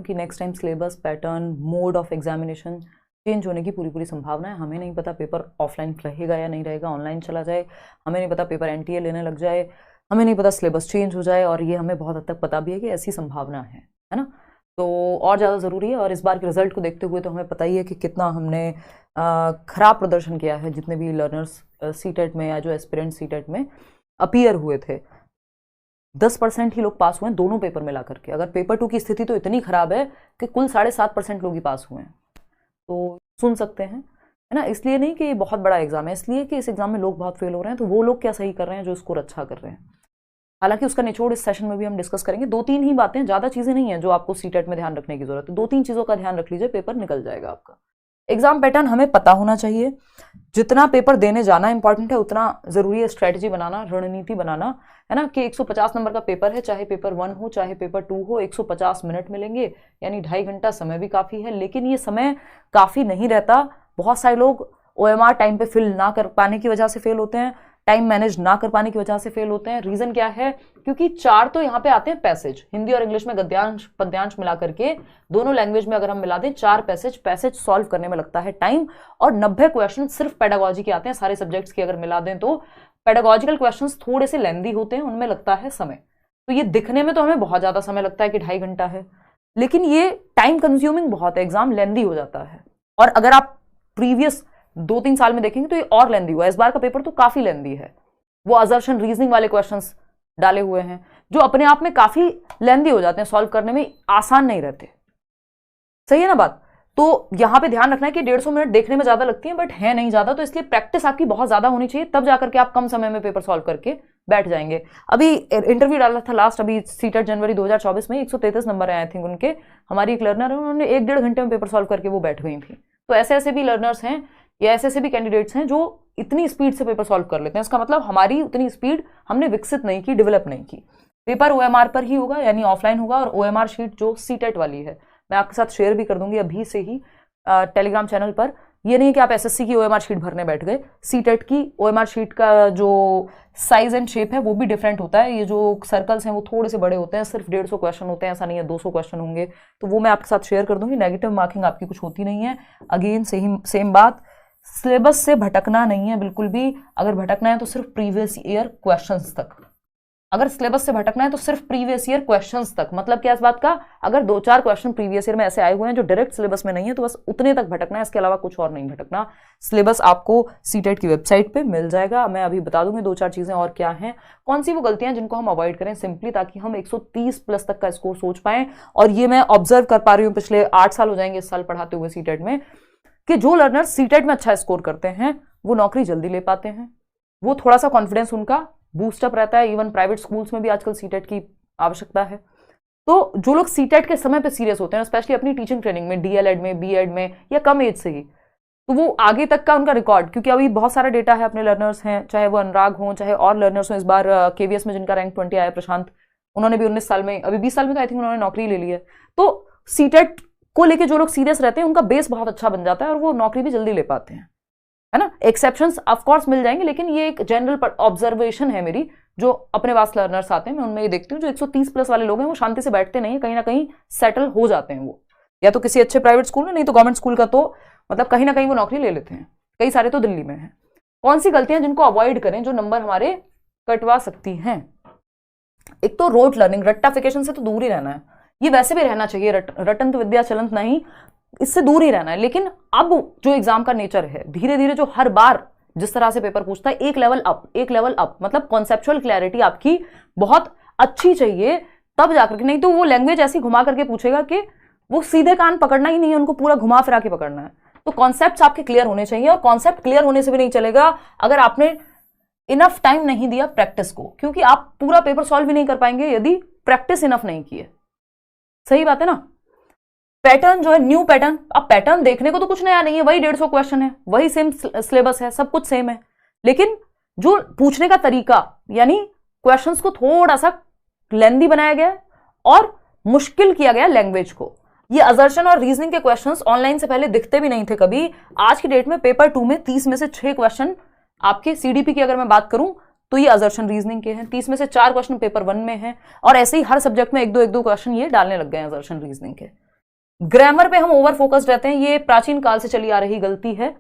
कि next time syllabus, pattern, mode of examination change होने की पूरी संभावना है। हमें नहीं पता पेपर ऑफलाइन रहेगा या नहीं रहेगा, ऑनलाइन चला जाए, हमें नहीं पता पेपर एनटीए लेने लग जाए, हमें नहीं पता सिलेबस चेंज हो जाए, और ये हमें बहुत हद तक पता भी है कि ऐसी संभावना है ना। तो और ज़्यादा ज़रूरी है। और इस बार के रिजल्ट को देखते हुए तो हमें पता ही है कि कितना हमने खराब प्रदर्शन किया है। जितने भी लर्नर्स सीटेट में या जो एस्पिरेंट सीटेट में अपीयर हुए थे, 10% ही लोग पास हुए हैं दोनों पेपर में ला करके। अगर पेपर 2 की स्थिति तो इतनी खराब है कि कुल 7.5% लोग ही पास हुए हैं। तो सुन सकते हैं, है ना। इसलिए नहीं कि ये बहुत बड़ा एग्जाम है, इसलिए कि इस एग्जाम में लोग बहुत फेल हो रहे हैं। तो वो लोग क्या सही कर रहे हैं जो स्कोर अच्छा कर रहे हैं। हालांकि उसका निचोड़ इस सेशन में भी हम डिस्कस करेंगे। 2-3 ही बातें, ज़्यादा चीज़ें नहीं है जो आपको सीटेट में ध्यान रखने की जरूरत है। 2-3 चीज़ों का ध्यान रख लीजिए, पेपर निकल जाएगा आपका। एग्जाम पैटर्न हमें पता होना चाहिए। जितना पेपर देने जाना इंपॉर्टेंट है, उतना जरूरी है स्ट्रैटेजी बनाना, रणनीति बनाना, है ना। कि 150 नंबर का पेपर है, चाहे पेपर 1 हो चाहे पेपर 2 हो, 150 मिनट मिलेंगे, यानी 2.5 घंटा समय भी काफ़ी है। लेकिन ये समय काफ़ी नहीं रहता। बहुत सारे लोग OMR टाइम पे फिल ना कर पाने की वजह से फेल होते हैं, टाइम मैनेज ना कर पाने की वजह से फेल होते हैं। रीजन क्या है? क्योंकि 4 तो यहाँ पे आते हैं पैसेज, हिंदी और इंग्लिश में गद्यांश पद्यांश मिला करके दोनों लैंग्वेज में अगर हम मिला दें 4 पैसेज सॉल्व करने में लगता है टाइम। और 90 क्वेश्चन सिर्फ पेडागोजी के आते हैं। सारे सब्जेक्ट्स की अगर मिला दें तो पेडागोजिकल क्वेश्चंस थोड़े से लेंदी होते हैं, उनमें लगता है समय। तो ये दिखने में तो हमें बहुत ज्यादा समय लगता है कि 2.5 घंटा है, लेकिन ये टाइम कंज्यूमिंग बहुत है, एग्जाम लेंदी हो जाता है। और अगर आप प्रीवियस 2-3 साल में देखेंगे तो ये और लेंदी हुआ है। इस बार का पेपर तो काफी लेंदी है। वो अजर्शन रीजनिंग वाले क्वेश्चंस डाले हुए हैं जो अपने आप में काफी लेंदी हो जाते हैं, सॉल्व करने में आसान नहीं रहते। सही है ना बात। तो यहां पे ध्यान रखना है कि 150 मिनट देखने में ज्यादा लगती है, बट है नहीं ज्यादा। तो इसलिए प्रैक्टिस आपकी बहुत ज्यादा होनी चाहिए, तब जाकर के आप कम समय में पेपर सॉल्व करके बैठ जाएंगे। अभी इंटरव्यू डाला था लास्ट, अभी सीटेट जनवरी 2024 में 133 नंबर आए थे उनके। हमारी एक लर्नर है, उन्होंने 1-1.5 घंटे में पेपर सॉल्व करके वो बैठ गई थी। तो ऐसे ऐसे भी लर्नर्स हैं या ऐसे ऐसे भी कैंडिडेट्स हैं जो इतनी स्पीड से पेपर सॉल्व कर लेते हैं। इसका मतलब हमारी उतनी स्पीड हमने विकसित नहीं की, डेवलप नहीं की। पेपर OMR पर ही होगा, यानी ऑफलाइन होगा। और OMR शीट जो सीटेट वाली है मैं आपके साथ शेयर भी कर दूंगी अभी से ही टेलीग्राम चैनल पर। ये नहीं कि आप SSC की OMR शीट भरने बैठ गए। सीटेट की OMR शीट का जो साइज एंड शेप है वो भी डिफरेंट होता है। ये जो सर्कल्स हैं वो थोड़े से बड़े होते हैं, सिर्फ 150 क्वेश्चन होते हैं, ऐसा नहीं है 200 क्वेश्चन होंगे। तो वो मैं आपके साथ शेयर कर दूंगी। नेगेटिव मार्किंग आपकी कुछ होती नहीं है। अगेन सेम बात, सिलेबस से भटकना नहीं है बिल्कुल भी। अगर भटकना है तो सिर्फ प्रीवियस ईयर क्वेश्चंस तक। अगर सिलेबस से भटकना है तो सिर्फ प्रीवियस ईयर क्वेश्चंस तक। मतलब क्या इस बात का, अगर 2-4 क्वेश्चन प्रीवियस ईयर में ऐसे आए हुए हैं जो डायरेक्ट सिलेबस में नहीं है तो बस उतने तक भटकना है, इसके अलावा कुछ और नहीं भटकना। सिलेबस आपको सीटेट की वेबसाइट पे मिल जाएगा। मैं अभी बता दूंगी 2-4 चीजें और क्या हैं, कौन सी वो गलतियां जिनको हम अवॉइड करें सिंपली, ताकि हम 130 प्लस तक का स्कोर सोच पाएं। और ये मैं ऑब्जर्व कर पा रही हूँ, पिछले 8 साल हो जाएंगे इस साल पढ़ाते हुए सीटेट में, कि जो लर्नर्स सीटेट में अच्छा स्कोर करते हैं वो नौकरी जल्दी ले पाते हैं। वो थोड़ा सा कॉन्फिडेंस उनका बूस्टअप रहता है। इवन प्राइवेट स्कूल्स में भी आजकल सीटेट की आवश्यकता है। तो जो लोग सीटेट के समय पे सीरियस होते हैं, स्पेशली अपनी टीचिंग ट्रेनिंग में, DLED में, BEd में, या कम एज से ही, तो वो आगे तक का उनका रिकॉर्ड, क्योंकि अभी बहुत सारा डेटा है अपने लर्नर्स हैं, चाहे वो अनुराग हों चाहे और लर्नर्स हों। इस बार KVS में जिनका रैंक 20 आया, प्रशांत, उन्होंने भी 19 साल में, अभी 20 साल में तो आई थिंक उन्होंने नौकरी ले ली है। तो सीटेट को लेके जो लोग सीरियस रहते हैं उनका बेस बहुत अच्छा बन जाता है और वो नौकरी भी जल्दी ले पाते हैं, है ना। एक्सेप्शंस ऑफ कोर्स मिल जाएंगे, लेकिन ये एक जनरल ऑब्जर्वेशन है मेरी। जो अपने पास लर्नर्स आते हैं मैं उनमें ये देखती हूँ, जो 130 प्लस वाले लोग हैं वो शांति से बैठते नहीं है, कहीं ना कहीं सेटल हो जाते हैं। वो या तो किसी अच्छे प्राइवेट स्कूल में, नहीं तो गवर्नमेंट स्कूल का, तो मतलब कहीं ना कहीं वो नौकरी ले लेते हैं। कई सारे तो दिल्ली में हैं। कौन सी गलतियां जिनको अवॉइड करें, जो नंबर हमारे कटवा सकती हैं? एक तो रोट लर्निंग, रट्टाफिकेशन से तो दूर ही रहना है। ये वैसे भी रहना चाहिए, रटंत विद्या चलंत नहीं, इससे दूर ही रहना है। लेकिन अब जो एग्जाम का नेचर है, धीरे धीरे जो हर बार जिस तरह से पेपर पूछता है, एक लेवल अप, मतलब कॉन्सेप्चुअल क्लैरिटी आपकी बहुत अच्छी चाहिए, तब जाकर के। नहीं तो वो लैंग्वेज ऐसी घुमा करके पूछेगा कि वो सीधे कान पकड़ना ही नहीं है, उनको पूरा घुमा फिरा के पकड़ना है। तो कॉन्सेप्ट्स आपके क्लियर होने चाहिए। और कॉन्सेप्ट क्लियर होने से भी नहीं चलेगा अगर आपने इनफ टाइम नहीं दिया प्रैक्टिस को, क्योंकि आप पूरा पेपर सॉल्व भी नहीं कर पाएंगे यदि प्रैक्टिस इनफ नहीं की है। सही बात है ना। पैटर्न जो है, न्यू पैटर्न, अब पैटर्न देखने को तो कुछ नया नहीं है, वही 150 क्वेश्चन है, वही सेम सिलेबस है, सब कुछ सेम है। लेकिन जो पूछने का तरीका, यानी क्वेश्चंस को थोड़ा सा लेंदी बनाया गया और मुश्किल किया गया लैंग्वेज को। ये अजर्शन और रीजनिंग के क्वेश्चंस ऑनलाइन से पहले दिखते भी नहीं थे कभी। आज की डेट में पेपर 2 में 30 में से 6 क्वेश्चन आपके CDP की अगर मैं बात करूं तो ये अजर्शन रीजनिंग के हैं। 30 में से 4 क्वेश्चन पेपर 1 में हैं। और ऐसे ही हर सब्जेक्ट में 1-2 क्वेश्चन ये डालने लग गए हैं अजर्शन रीजनिंग के। ग्रामर पे हम ओवर फोकस्ड रहते हैं, ये प्राचीन काल से चली आ रही गलती है।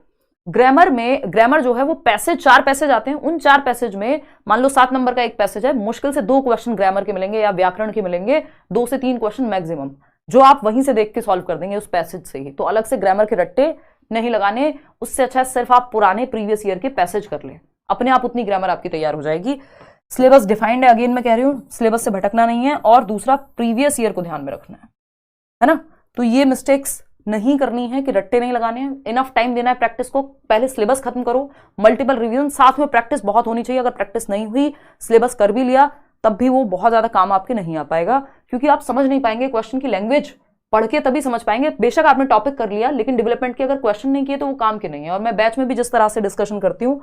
ग्रामर जो है वो पैसेज, 4 पैसेज आते हैं, उन 4 पैसेज में मान लो 7 नंबर का एक पैसेज है, मुश्किल से 2 क्वेश्चन ग्रामर के मिलेंगे या व्याकरण के मिलेंगे, 2 से 3 क्वेश्चन मैक्सिमम, जो आप वहीं से देख के सॉल्व कर देंगे उस पैसेज से ही। तो अलग से ग्रामर के रट्टे नहीं लगाने, उससे अच्छा सिर्फ आप पुराने प्रीवियस ईयर के पैसेज कर लें, अपने आप उतनी ग्रामर आपकी तैयार हो जाएगी। सिलेबस डिफाइंड है, अगेन मैं कह रही हूं, सिलेबस से भटकना नहीं है, और दूसरा प्रीवियस ईयर को ध्यान में रखना है ना। तो ये मिस्टेक्स नहीं करनी है कि रट्टे नहीं लगाने हैं, इनफ टाइम देना है प्रैक्टिस को, पहले सिलेबस खत्म करो, मल्टीपल रिवीजन, साथ में प्रैक्टिस बहुत होनी चाहिए। अगर प्रैक्टिस नहीं हुई, सिलेबस कर भी लिया, तब भी वो बहुत ज्यादा काम आपके नहीं आ पाएगा, क्योंकि आप समझ नहीं पाएंगे क्वेश्चन की लैंग्वेज, पढ़ के तभी समझ पाएंगे। बेशक आपने टॉपिक कर लिया, लेकिन डेवलपमेंट के अगर क्वेश्चन नहीं किए तो वो काम के नहीं है। और मैं बैच में भी जिस तरह से डिस्कशन करती हूँ,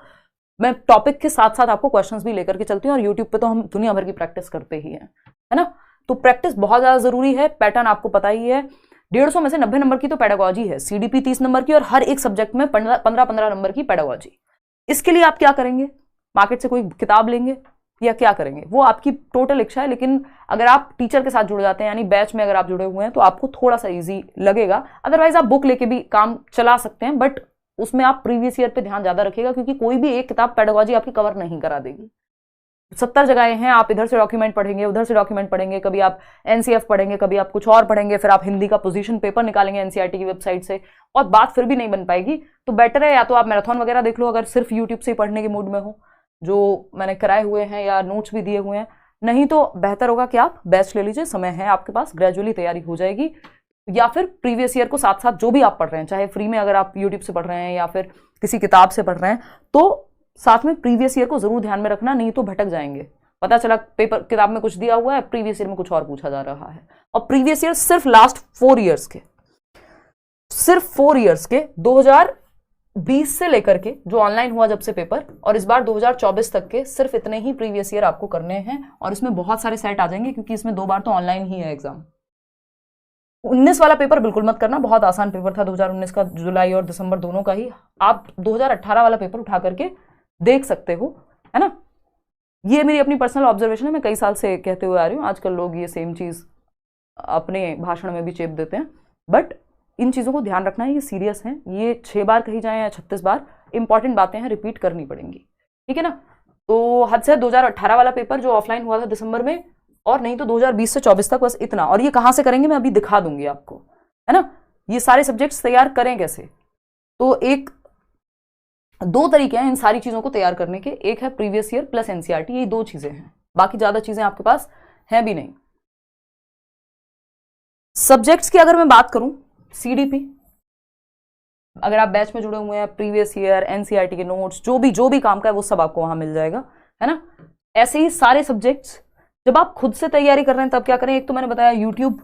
मैं टॉपिक के साथ साथ आपको क्वेश्चंस भी लेकर के चलती हूँ, और यूट्यूब पे तो हम दुनिया भर की प्रैक्टिस करते ही हैं, है ना। तो प्रैक्टिस बहुत ज्यादा जरूरी है। पैटर्न आपको पता ही है, 150 में से 90 नंबर की तो पेडागोजी है, सीडीपी 30 नंबर की, और हर एक सब्जेक्ट में 15-15 नंबर की पेडागोजी। इसके लिए आप क्या करेंगे, मार्केट से कोई किताब लेंगे या क्या करेंगे, वो आपकी टोटल इच्छा है। लेकिन अगर आप टीचर के साथ जुड़ जाते हैं, यानी बैच में अगर आप जुड़े हुए हैं, तो आपको थोड़ा सा इजी लगेगा। अदरवाइज आप बुक लेके भी काम चला सकते हैं, बट उसमें आप प्रीवियस ईयर पे ध्यान ज्यादा रखिएगा, क्योंकि कोई भी एक किताब पेडागोजी आपकी कवर नहीं करा देगी। 70 जगहें हैं, आप इधर से डॉक्यूमेंट पढ़ेंगे, उधर से डॉक्यूमेंट पढ़ेंगे, कभी आप एनसीएफ पढ़ेंगे, कभी आप कुछ और पढ़ेंगे, फिर आप हिंदी का पोजीशन पेपर निकालेंगे एनसीईआरटी की वेबसाइट से, और बात फिर भी नहीं बन पाएगी। तो बेटर है या तो आप मैराथन वगैरह देख लो, अगर सिर्फ यूट्यूब से पढ़ने के मूड में हो, जो मैंने कराए हुए हैं या नोट्स भी दिए हुए हैं। नहीं तो बेहतर होगा कि आप बैच ले लीजिए, समय है आपके पास, ग्रेजुअली तैयारी हो जाएगी। या फिर प्रीवियस ईयर को साथ साथ जो भी आप पढ़ रहे हैं, चाहे फ्री में अगर आप यूट्यूब से पढ़ रहे हैं या फिर किसी किताब से पढ़ रहे हैं, तो साथ में प्रीवियस ईयर को जरूर ध्यान में रखना, नहीं तो भटक जाएंगे। पता चला पेपर किताब में कुछ दिया हुआ है, प्रीवियस ईयर में कुछ और पूछा जा रहा है। और प्रीवियस ईयर सिर्फ लास्ट 4 ईयर्स के, सिर्फ 4 ईयर्स के 2020 से लेकर के जो ऑनलाइन हुआ जब से पेपर, और इस बार 2024 तक के, सिर्फ इतने ही प्रीवियस ईयर आपको करने हैं। और इसमें बहुत सारे सेट आ जाएंगे, क्योंकि इसमें 2 बार तो ऑनलाइन ही है एग्जाम। 19 वाला पेपर बिल्कुल मत करना, बहुत आसान पेपर था 2019 का, जुलाई और दिसंबर दोनों का ही। आप 2018 वाला पेपर उठा करके देख सकते हो, है ना। ये मेरी अपनी पर्सनल ऑब्जर्वेशन है, मैं कई साल से कहते हुए आ रही हूँ। आजकल लोग ये सेम चीज अपने भाषण में भी चेप देते हैं, बट इन चीजों को ध्यान रखना है, ये सीरियस है। ये 6 बार कही जाए या 36 बार, इंपॉर्टेंट बातें हैं, रिपीट करनी पड़ेंगी, ठीक है ना। तो हद से 2018 वाला पेपर जो ऑफलाइन हुआ था दिसंबर में, और नहीं तो 2020 से 24 तक, बस इतना। और ये कहाँ से करेंगे मैं अभी दिखा दूंगी आपको, है ना। ये सारे सब्जेक्ट्स तैयार करें कैसे, तो 2 तरीके हैं इन सारी चीजों को तैयार करने के। एक है प्रीवियस ईयर प्लस एनसीईआरटी, ये 2 चीजें हैं, बाकी ज्यादा चीजें आपके पास हैं भी नहीं। सब्जेक्ट्स की अगर मैं बात करूं, सीडीपी, अगर आप बैच में जुड़े हुए हैं, प्रीवियस ईयर, एनसीईआरटी के नोट्स, जो भी काम का है वो सब आपको वहां मिल जाएगा, है ना। ऐसे ही सारे सब्जेक्ट्स जब आप खुद से तैयारी कर रहे हैं तब क्या करें, एक तो मैंने बताया यूट्यूब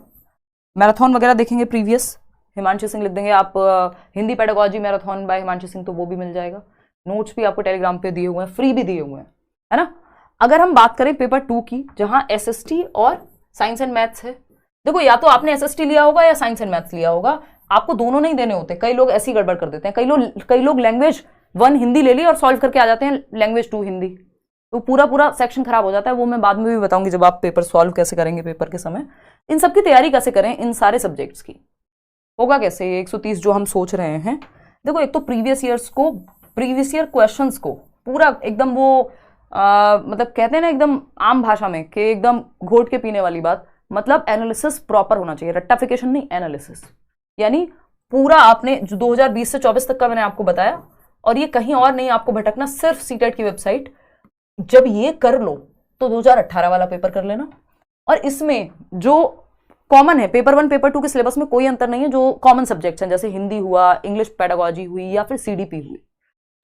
मैराथन वगैरह देखेंगे, प्रीवियस हिमांशु सिंह लिख देंगे आप, Hindi pedagogy marathon by Himanshu Singh, तो वो भी मिल जाएगा। नोट्स भी आपको टेलीग्राम पे दिए हुए हैं, फ्री भी दिए हुए हैं, है ना। अगर हम बात करें पेपर 2 की, जहां एसएसटी और साइंस एंड मैथ्स है, देखो या तो आपने एसएसटी लिया होगा या साइंस एंड मैथ्स लिया होगा, आपको दोनों नहीं देने होते। कई लोग ऐसी गड़बड़ कर देते हैं, कई लोग लैंग्वेज 1 हिंदी ले ली और सॉल्व करके आ जाते हैं लैंग्वेज 2 हिंदी, तो पूरा सेक्शन खराब हो जाता है। वो मैं बाद में भी बताऊंगी जब आप पेपर सॉल्व कैसे करेंगे पेपर के समय। इन सबकी तैयारी कैसे करें, इन सारे सब्जेक्ट्स की होगा कैसे, 130 जो हम सोच रहे हैं। देखो एक तो प्रीवियस ईयर क्वेश्चंस को पूरा एकदम वो मतलब कहते हैं ना एकदम आम भाषा में कि एकदम घोट के पीने वाली बात, मतलब एनालिसिस प्रॉपर होना चाहिए, रट्टाफिकेशन नहीं, एनालिसिस। यानी पूरा आपने जो 2020 से 24 तक का मैंने आपको बताया, और ये कहीं और नहीं आपको भटकना, सिर्फ सीटेट की वेबसाइट। जब ये कर लो तो 2018 वाला पेपर कर लेना। और इसमें जो कॉमन है, पेपर 1 पेपर 2 के सिलेबस में कोई अंतर नहीं है, जो कॉमन सब्जेक्ट्स हैं जैसे हिंदी हुआ, इंग्लिश पेडागोजी हुई या फिर सीडीपी हुई,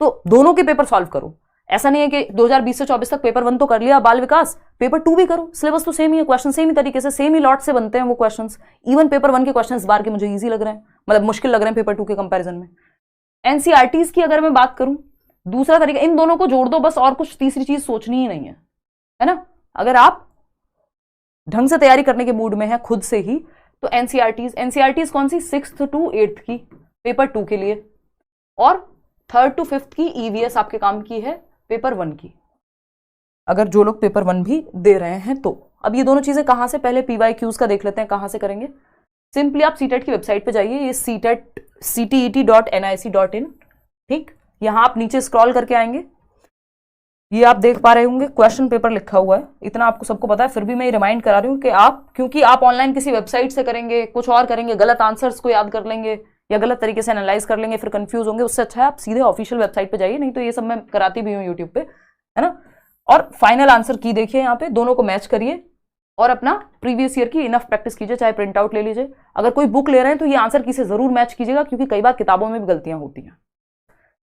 तो दोनों के पेपर सॉल्व करो। ऐसा नहीं है कि 2020 से 24 तक पेपर 1 तो कर लिया, बाल विकास पेपर 2 भी करो, सिलेबस तो सेम ही है, क्वेश्चन सेम ही तरीके से, सेम ही लॉट से बनते हैं वो क्वेश्चंस। इवन पेपर 1 के क्वेश्चन इस बार के मुझे इजी लग रहे हैं, मतलब मुश्किल लग रहे हैं पेपर 2 के कंपैरिजन में। एनसीईआरटीज की अगर मैं बात करूं, दूसरा तरीका, इन दोनों को जोड़ दो बस, और कुछ तीसरी चीज सोचनी ही नहीं है ना। अगर आप ढंग से तैयारी करने के मूड में है खुद से ही, तो एनसीईआरटीज कौन सी, 6th to 8th की पेपर 2 के लिए, और 3rd to 5th की ईवीएस आपके काम की है पेपर 1 की, अगर जो लोग पेपर 1 भी दे रहे हैं तो। अब ये दोनों चीजें कहां से, पहले पीवाईक्यूज का देख लेते हैं कहां से करेंगे। सिंपली आप सीटेट की वेबसाइट पे जाइए, ये ctet.nic.in, ठीक। यहां आप नीचे स्क्रॉल करके आएंगे, ये आप देख पा रहे होंगे क्वेश्चन पेपर लिखा हुआ है। इतना आपको सबको पता है, फिर भी मैं रिमाइंड करा रही हूँ कि आप, क्योंकि आप ऑनलाइन किसी वेबसाइट से करेंगे, कुछ और करेंगे, गलत आंसर्स को याद कर लेंगे या गलत तरीके से एनालाइज कर लेंगे, फिर कंफ्यूज होंगे। उससे अच्छा है आप सीधे ऑफिशियल वेबसाइट पे जाइए, नहीं तो ये सब मैं कराती भी हूँ यूट्यूब पे, है ना। और फाइनल आंसर की देखिए, यहाँ पे दोनों को मैच करिए और अपना प्रीवियस ईयर की इनफ प्रैक्टिस कीजिए, चाहे प्रिंट आउट ले लीजिए। अगर कोई बुक ले रहे हैं तो ये आंसर की से जरूर मैच कीजिएगा, क्योंकि कई बार किताबों में भी गलतियां होती हैं,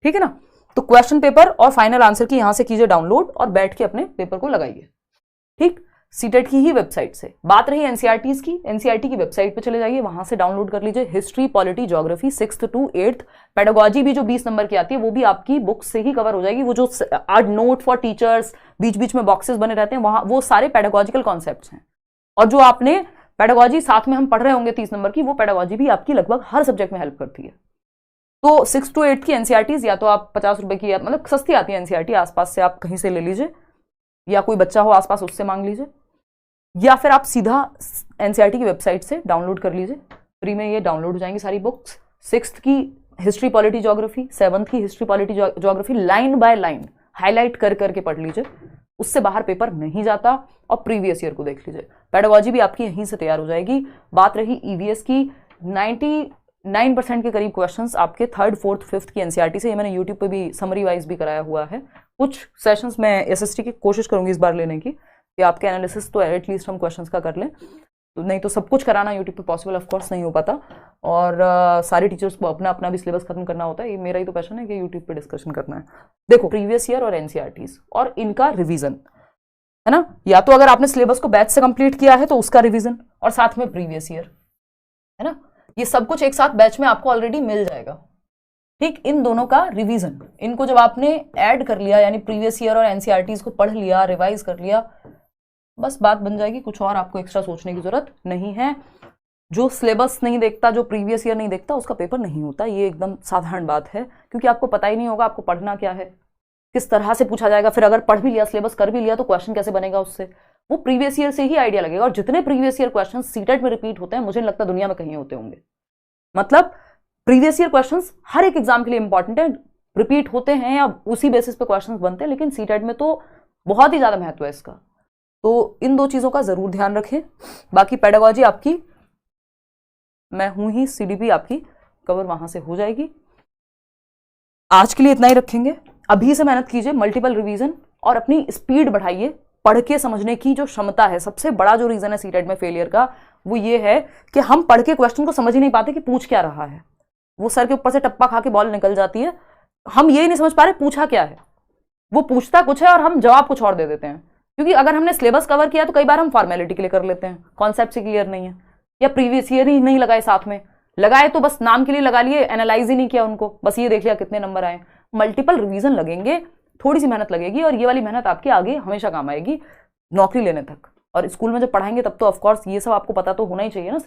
ठीक है ना। तो क्वेश्चन पेपर और फाइनल आंसर की यहां से कीजिए डाउनलोड और बैठ के अपने पेपर को लगाइए, ठीक। सीटेट की ही वेबसाइट से। बात रही एनसीईआरटीज की, एनसीईआरटी की वेबसाइट पे चले जाइए, वहां से डाउनलोड कर लीजिए history, polity, geography 6th to 8th। Pedagogy भी जो 20 नंबर की आती है वो भी आपकी बुक से ही कवर हो जाएगी। वो जो आर्ट नोट फॉर टीचर्स, बीच बीच में बॉक्सेस बने रहते हैं, वहां वो सारे पेडागोजिकल कॉन्सेप्ट्स हैं। और जो आपने पेडागोजी साथ में हम पढ़ रहे होंगे 30 नंबर की, वो पेडागोजी भी आपकी लगभग हर सब्जेक्ट में हेल्प करती है। तो 6th to 8th की एनसीईआरटीज या तो आप 50 रुपए की, मतलब सस्ती आती है एनसीईआरटी, आसपास से आप कहीं से ले लीजिए, या कोई बच्चा हो आसपास उससे मांग लीजिए, या फिर आप सीधा एनसीईआरटी की वेबसाइट से डाउनलोड कर लीजिए। फ्री में ये डाउनलोड हो जाएंगी सारी बुक्स। 6th की हिस्ट्री, पॉलिटी, ज्योग्राफी, 7th की history, polity, geography line by line highlight कर करके पढ़ लीजिए, उससे बाहर पेपर नहीं जाता। और प्रीवियस ईयर को देख लीजिए, पेडागोजी भी आपकी यहीं से तैयार हो जाएगी। बात रही ईवीएस की, 99% के करीब क्वेश्चंस आपके 3rd, 4th, 5th की एनसीईआरटी से। ये मैंने यूट्यूब पे भी समरी वाइज भी कराया हुआ है। कुछ सेशंस में एसएसटी की कोशिश करूंगी इस बार लेने की, कि आपके एनालिसिस तो एटलीस्ट हम क्वेश्चंस का कर लें, तो नहीं तो सब कुछ कराना यूट्यूब पे पॉसिबल ऑफ कोर्स नहीं हो पाता। और सारे टीचर्स को अपना अपना भी सिलेबस खत्म करना होता है। ये मेरा ही तो पैशन है कि यूट्यूब पे डिस्कशन करना है। देखो, प्रीवियस ईयर और एनसीईआरटीज और इनका रिवीजन, है ना। या तो अगर आपने सिलेबस को बैच से कंप्लीट किया है तो उसका रिवीजन, और साथ में प्रीवियस ईयर, है ना। ये सब कुछ एक साथ बैच में आपको ऑलरेडी मिल जाएगा, ठीक। इन दोनों का रिवीजन, इनको जब आपने ऐड कर लिया, यानी प्रीवियस ईयर और एनसीईआरटीज को पढ़ लिया, रिवाइज कर लिया, बस बात बन जाएगी। कुछ और आपको एक्स्ट्रा सोचने की जरूरत नहीं है। जो सिलेबस नहीं देखता, जो प्रीवियस ईयर नहीं देखता, उसका पेपर नहीं होता। ये एकदम साधारण बात है, क्योंकि आपको पता ही नहीं होगा आपको पढ़ना क्या है, किस तरह से पूछा जाएगा। फिर अगर पढ़ भी लिया, सिलेबस कर भी लिया, तो क्वेश्चन कैसे बनेगा उससे, वो प्रीवियस ईयर से ही आइडिया लगेगा। और जितने प्रीवियस ईयर क्वेश्चन सीटेट में रिपीट होते हैं, मुझे नहीं लगता दुनिया में कहीं होते होंगे। मतलब प्रीवियस ईयर क्वेश्चंस हर एक एग्जाम के लिए इंपॉर्टेंट है, रिपीट होते हैं या उसी बेसिस पे क्वेश्चंस बनते हैं, लेकिन सीटेट में तो बहुत ही ज्यादा महत्व है इसका। तो इन दो चीजों का जरूर ध्यान रखें। बाकी पेडागोजी आपकी, मैं हूं ही, सीडीपी आपकी कवर वहां से हो जाएगी। आज के लिए इतना ही रखेंगे। अभी से मेहनत कीजिए, मल्टीपल रिवीजन, और अपनी स्पीड बढ़ाइए। पढ़ के समझने की जो क्षमता है, सबसे बड़ा जो रीजन है सीटेट में फेलियर का, वो ये है कि हम पढ़ के क्वेश्चन को समझ ही नहीं पाते कि पूछ क्या रहा है। वो सर के ऊपर से टप्पा खा के बॉल निकल जाती है, हम ये नहीं समझ पा रहे पूछा क्या है। वो पूछता कुछ है और हम जवाब कुछ और दे देते हैं, क्योंकि अगर हमने सिलेबस कवर किया तो कई बार हम फॉर्मेलिटी के लिए कर लेते हैं, कॉन्सेप्ट से क्लियर नहीं है, या प्रीवियस ईयर ही नहीं लगाए, साथ में लगाए तो बस नाम के लिए लगा लिए, एनालाइज ही नहीं किया उनको, बस ये देख लिया कितने नंबर आए। मल्टीपल रिवीजन लगेंगे, थोड़ी सी मेहनत लगेगी, और ये वाली मेहनत आपके आगे हमेशा काम आएगी नौकरी लेने तक। और स्कूल में जब पढ़ाएंगे तब तो ऑफकोर्स ये सब आपको पता तो होना ही चाहिए ना।